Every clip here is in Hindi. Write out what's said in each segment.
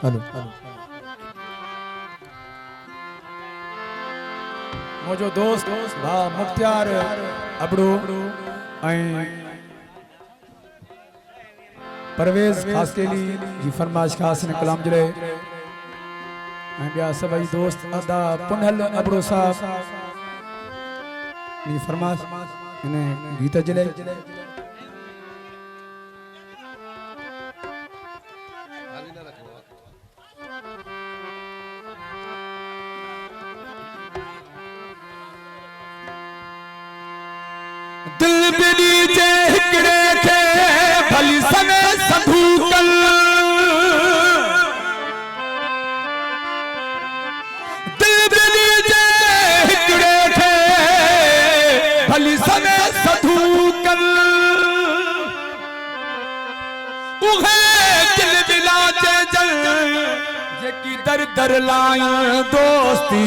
हेलो मुझो दोस्त भा मुख्तियार अबड़ो परवेज खास के लिए जी फरमाइश खास ने कलाम जले बिया सभी दोस्त अदा पुनहल अबड़ो साहब जी फरमाइश इन्हें गीत जले दिल बिली जे हिकड़े के भली सने संधूकल दिल बिली जे हिकड़े के भली सने संधूकल उहे दिल बिला जे जल जेकी दर दर लाय दोस्ती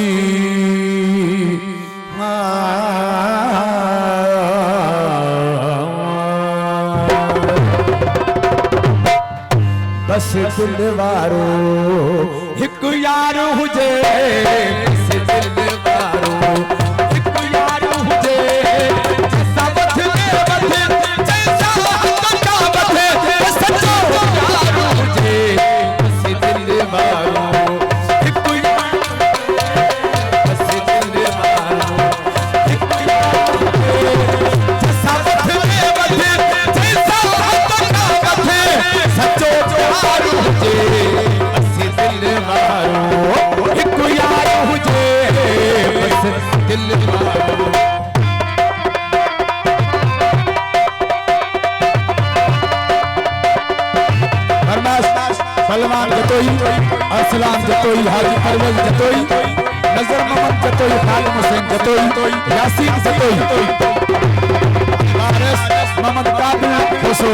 बस दिल वारो हिक यार हुजे बस दिल वारो हिक यार हुजे जैसा बथ में बथ जैसा का बथ सच्चो यार हुजे बस दिल वारो हिक यार बस दिल वारो हिक यार हुजे जैसा बथ में बथ जैसा का बथ सच्चो यार हुजे बस दिल वारो हिक यार हुजे बस दिल वारो सलमान जतोई अरसलान जतोई हाजी परवेज जतोई नजर मोहम्मद जतोई खालिद हुसैन जतोई यासीन जतोई वारिस मोहम्मद काबिल होसो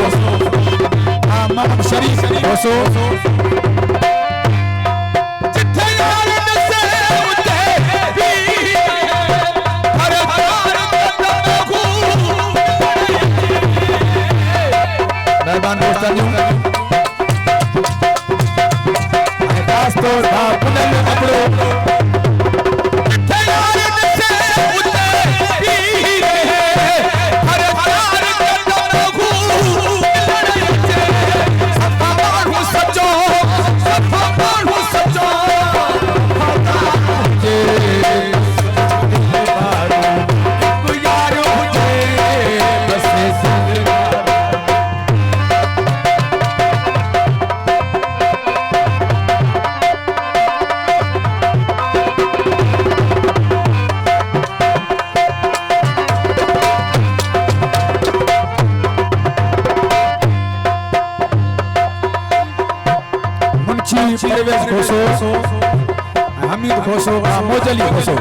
मोहम्मद शरीफ होसो जिथे यार नसे उते भी हर बार कदम खूब मेहरबान दोस्तों दोस्त पुनल अबड़ो तैयार से उते भी हर बार कदम खूब लड़े सफा मानू सचो सफा मानू सचो जे को यार मुझे बस परवेज घोषो हमीद घोषो मोजली घोषो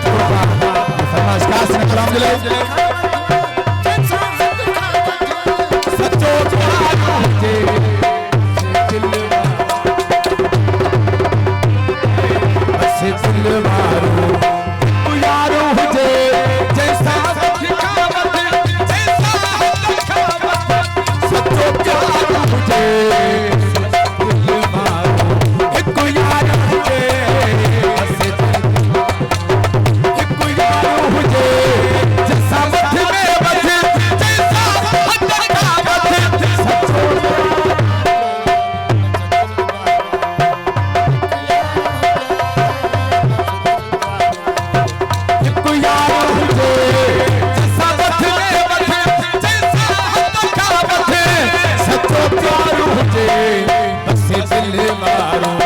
दौलतपुर का फरमाइश खास ने कलाम दिले सच्चो प्यार हुजे से दिलवारो यारो हुजे जैसा दिखावत जैसा दिखावत सच्चो प्यार हुजे दिलवारो एक यार हुजे से एक यारो हुजे जैसा मत में बजे जैसा दिखावत सच्चो प्यार हुजे बस दिल मारो